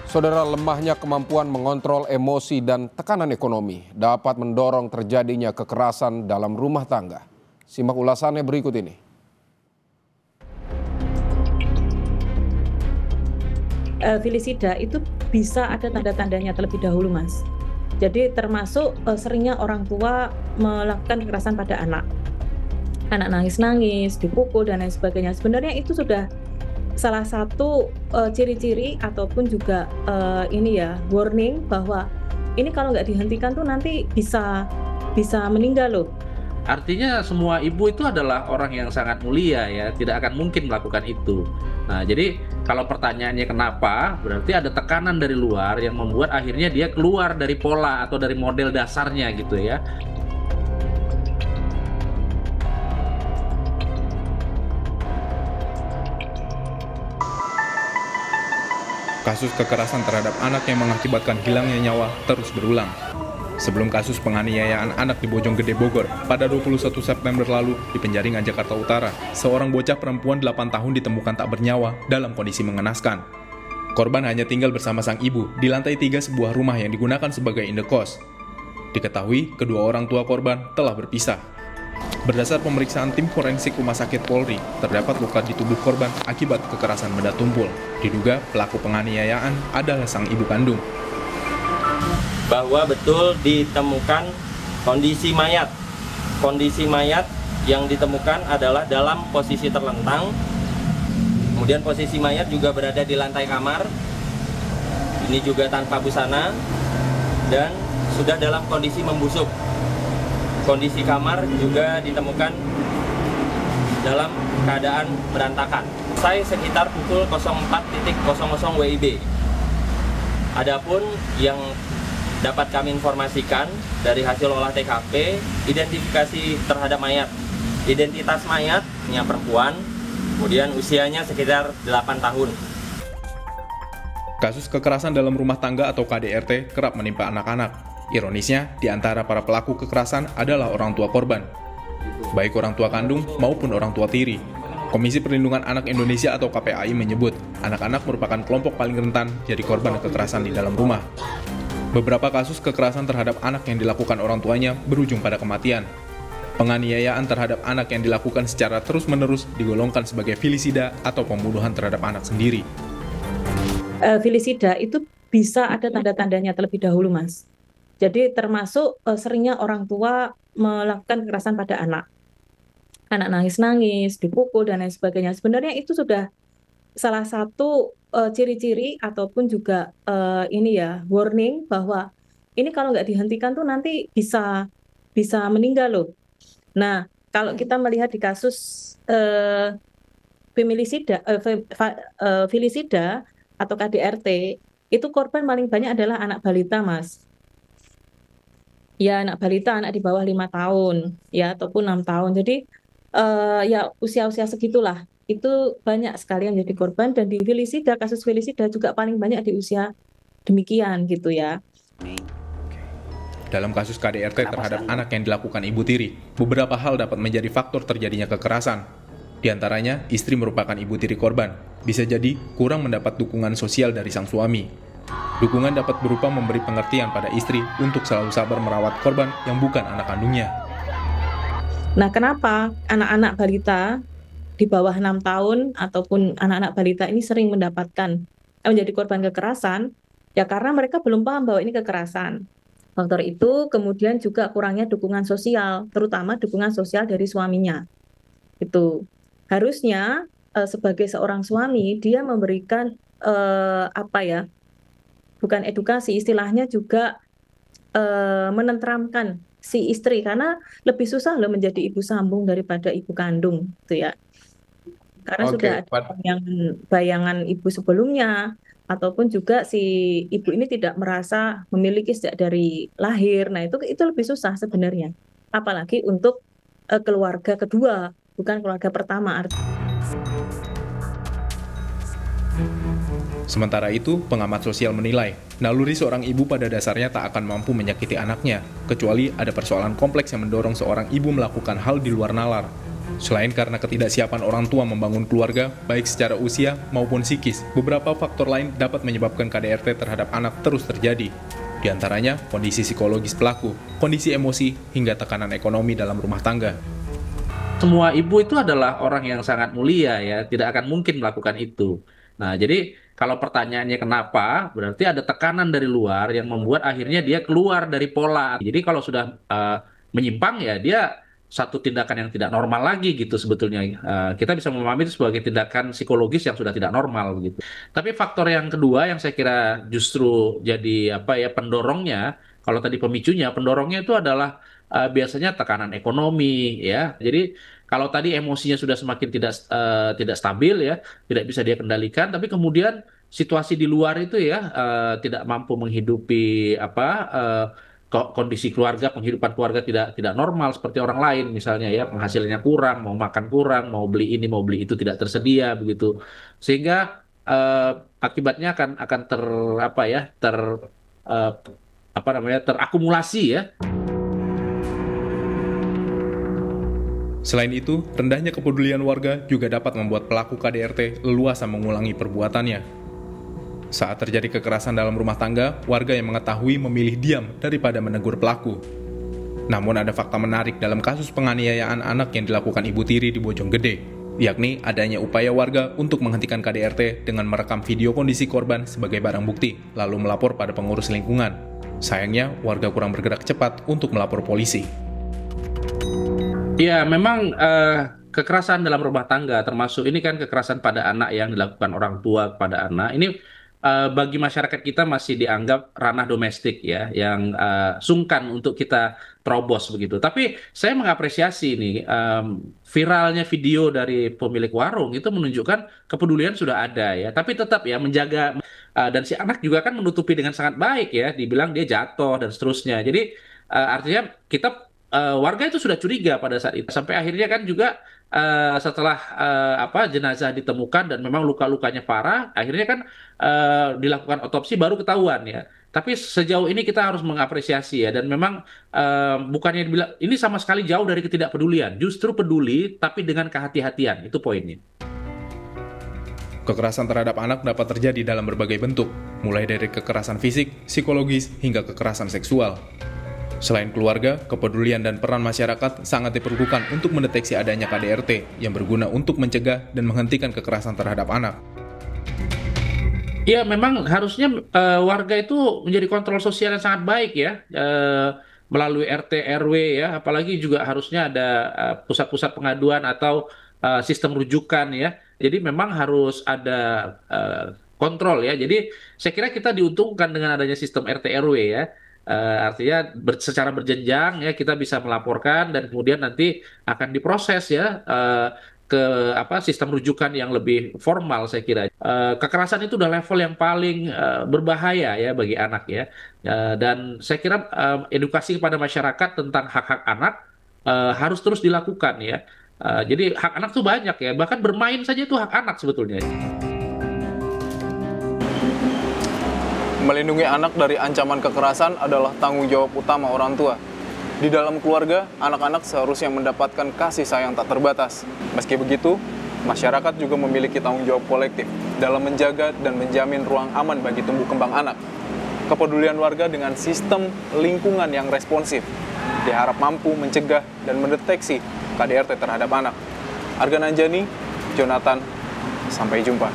Saudara, lemahnya kemampuan mengontrol emosi dan tekanan ekonomi dapat mendorong terjadinya kekerasan dalam rumah tangga. Simak ulasannya berikut ini. Felisida itu bisa ada tanda-tandanya terlebih dahulu, Mas. Jadi termasuk seringnya orang tua melakukan kekerasan pada anak. Anak nangis-nangis, dipukul dan lain sebagainya. Sebenarnya itu sudah salah satu ciri-ciri ataupun juga warning bahwa ini kalau nggak dihentikan tuh nanti bisa meninggal loh. Artinya semua ibu itu adalah orang yang sangat mulia ya, tidak akan mungkin melakukan itu. Nah, jadi kalau pertanyaannya kenapa, berarti ada tekanan dari luar yang membuat akhirnya dia keluar dari pola atau dari model dasarnya gitu ya. Kasus kekerasan terhadap anak yang mengakibatkan hilangnya nyawa terus berulang. Sebelum kasus penganiayaan anak di Bojonggede, Bogor, pada 21 September lalu di Penjaringan, Jakarta Utara, seorang bocah perempuan 8 tahun ditemukan tak bernyawa dalam kondisi mengenaskan. Korban hanya tinggal bersama sang ibu di lantai 3 sebuah rumah yang digunakan sebagai indekos. Diketahui kedua orang tua korban telah berpisah. Berdasar pemeriksaan tim forensik Rumah Sakit Polri, terdapat luka di tubuh korban akibat kekerasan benda tumpul. Diduga pelaku penganiayaan adalah sang ibu kandung. Bahwa betul ditemukan kondisi mayat. Kondisi mayat yang ditemukan adalah dalam posisi terlentang. Kemudian posisi mayat juga berada di lantai kamar. Ini juga tanpa busana dan sudah dalam kondisi membusuk. Kondisi kamar juga ditemukan dalam keadaan berantakan. Selesai sekitar pukul 04.00 WIB. Adapun yang dapat kami informasikan dari hasil olah TKP, identifikasi terhadap mayat. Identitas mayatnya perempuan, kemudian usianya sekitar 8 tahun. Kasus kekerasan dalam rumah tangga atau KDRT kerap menimpa anak-anak. Ironisnya, di antara para pelaku kekerasan adalah orang tua korban, baik orang tua kandung maupun orang tua tiri. Komisi Perlindungan Anak Indonesia atau KPAI menyebut, anak-anak merupakan kelompok paling rentan jadi korban kekerasan di dalam rumah. Beberapa kasus kekerasan terhadap anak yang dilakukan orang tuanya berujung pada kematian. Penganiayaan terhadap anak yang dilakukan secara terus-menerus digolongkan sebagai felisida atau pembunuhan terhadap anak sendiri. Felisida itu bisa ada tanda-tandanya terlebih dahulu, Mas. Jadi termasuk seringnya orang tua melakukan kekerasan pada anak. Anak nangis-nangis, dipukul dan lain sebagainya. Sebenarnya itu sudah salah satu ciri-ciri ataupun juga warning bahwa ini kalau nggak dihentikan tuh nanti bisa meninggal loh. Nah, kalau kita melihat di kasus felisida atau KDRT, itu korban paling banyak adalah anak balita, Mas. Ya, anak balita, anak di bawah 5 tahun ya ataupun 6 tahun. Jadi ya usia-usia segitulah. Itu banyak sekali yang menjadi korban, dan di felisida, kasus felisida juga paling banyak di usia demikian gitu ya. Dalam kasus KDRT terhadap anak yang dilakukan ibu tiri, beberapa hal dapat menjadi faktor terjadinya kekerasan. Di antaranya, istri merupakan ibu tiri korban. Bisa jadi kurang mendapat dukungan sosial dari sang suami. Dukungan dapat berupa memberi pengertian pada istri untuk selalu sabar merawat korban yang bukan anak kandungnya. Nah, kenapa anak-anak balita di bawah 6 tahun ataupun anak-anak balita ini sering menjadi korban kekerasan? Ya karena mereka belum paham bahwa ini kekerasan. Faktor itu kemudian juga kurangnya dukungan sosial, terutama dukungan sosial dari suaminya. Itu harusnya sebagai seorang suami dia memberikan bukan edukasi, istilahnya juga menenteramkan si istri, karena lebih susah loh menjadi ibu sambung daripada ibu kandung gitu ya. Karena sudah ada bayangan ibu sebelumnya, ataupun juga si ibu ini tidak merasa memiliki sejak dari lahir. Nah, itu lebih susah sebenarnya. Apalagi untuk keluarga kedua, bukan keluarga pertama. Sementara itu, pengamat sosial menilai, naluri seorang ibu pada dasarnya tak akan mampu menyakiti anaknya, kecuali ada persoalan kompleks yang mendorong seorang ibu melakukan hal di luar nalar. Selain karena ketidaksiapan orang tua membangun keluarga, baik secara usia maupun psikis, beberapa faktor lain dapat menyebabkan KDRT terhadap anak terus terjadi. Di antaranya, kondisi psikologis pelaku, kondisi emosi, hingga tekanan ekonomi dalam rumah tangga. Semua ibu itu adalah orang yang sangat mulia ya, tidak akan mungkin melakukan itu. Nah, jadi kalau pertanyaannya kenapa, berarti ada tekanan dari luar yang membuat akhirnya dia keluar dari pola. Jadi kalau sudah menyimpang ya dia satu tindakan yang tidak normal lagi gitu sebetulnya. Kita bisa memahami itu sebagai tindakan psikologis yang sudah tidak normal gitu. Tapi faktor yang kedua yang saya kira justru jadi pendorongnya, kalau tadi pemicunya, pendorongnya itu adalah biasanya tekanan ekonomi ya. Jadi kalau tadi emosinya sudah semakin tidak stabil ya, tidak bisa dia kendalikan, tapi kemudian situasi di luar itu ya tidak mampu menghidupi kondisi keluarga, penghidupan keluarga tidak normal seperti orang lain misalnya ya, penghasilannya kurang, mau makan kurang, mau beli ini, mau beli itu tidak tersedia begitu. Sehingga akibatnya akan terakumulasi ya. Selain itu, rendahnya kepedulian warga juga dapat membuat pelaku KDRT leluasa mengulangi perbuatannya. Saat terjadi kekerasan dalam rumah tangga, warga yang mengetahui memilih diam daripada menegur pelaku. Namun ada fakta menarik dalam kasus penganiayaan anak yang dilakukan ibu tiri di Bojonggede, yakni adanya upaya warga untuk menghentikan KDRT dengan merekam video kondisi korban sebagai barang bukti, lalu melapor pada pengurus lingkungan. Sayangnya, warga kurang bergerak cepat untuk melapor polisi. Ya, memang kekerasan dalam rumah tangga, termasuk ini kan kekerasan pada anak yang dilakukan orang tua kepada anak, ini bagi masyarakat kita masih dianggap ranah domestik ya, yang sungkan untuk kita terobos begitu. Tapi saya mengapresiasi ini viralnya video dari pemilik warung itu menunjukkan kepedulian sudah ada ya. Tapi tetap ya menjaga dan si anak juga kan menutupi dengan sangat baik ya, dibilang dia jatuh dan seterusnya. Jadi artinya kita warga itu sudah curiga pada saat itu. Sampai akhirnya kan juga setelah jenazah ditemukan dan memang luka-lukanya parah, akhirnya kan dilakukan otopsi baru ketahuan ya. Tapi sejauh ini kita harus mengapresiasi ya, dan memang bukannya dibilang ini sama sekali jauh dari ketidakpedulian, justru peduli tapi dengan kehati-hatian, itu poinnya. Kekerasan terhadap anak dapat terjadi dalam berbagai bentuk, mulai dari kekerasan fisik, psikologis, hingga kekerasan seksual. Selain keluarga, kepedulian dan peran masyarakat sangat diperlukan untuk mendeteksi adanya KDRT yang berguna untuk mencegah dan menghentikan kekerasan terhadap anak. Ya, memang harusnya warga itu menjadi kontrol sosial yang sangat baik ya, melalui RT RW ya, apalagi juga harusnya ada pusat-pusat pengaduan atau sistem rujukan ya. Jadi memang harus ada kontrol ya. Jadi saya kira kita diuntungkan dengan adanya sistem RT RW ya. Artinya secara berjenjang ya kita bisa melaporkan dan kemudian nanti akan diproses ya ke sistem rujukan yang lebih formal. Saya kira kekerasan itu udah level yang paling berbahaya ya bagi anak ya, dan saya kira edukasi kepada masyarakat tentang hak-hak anak harus terus dilakukan ya. Jadi hak anak tuh banyak ya, bahkan bermain saja itu hak anak sebetulnya. Melindungi anak dari ancaman kekerasan adalah tanggung jawab utama orang tua. Di dalam keluarga, anak-anak seharusnya mendapatkan kasih sayang tak terbatas. Meski begitu, masyarakat juga memiliki tanggung jawab kolektif dalam menjaga dan menjamin ruang aman bagi tumbuh kembang anak. Kepedulian warga dengan sistem lingkungan yang responsif diharap mampu mencegah dan mendeteksi KDRT terhadap anak. Argan Anjani, Jonathan, sampai jumpa.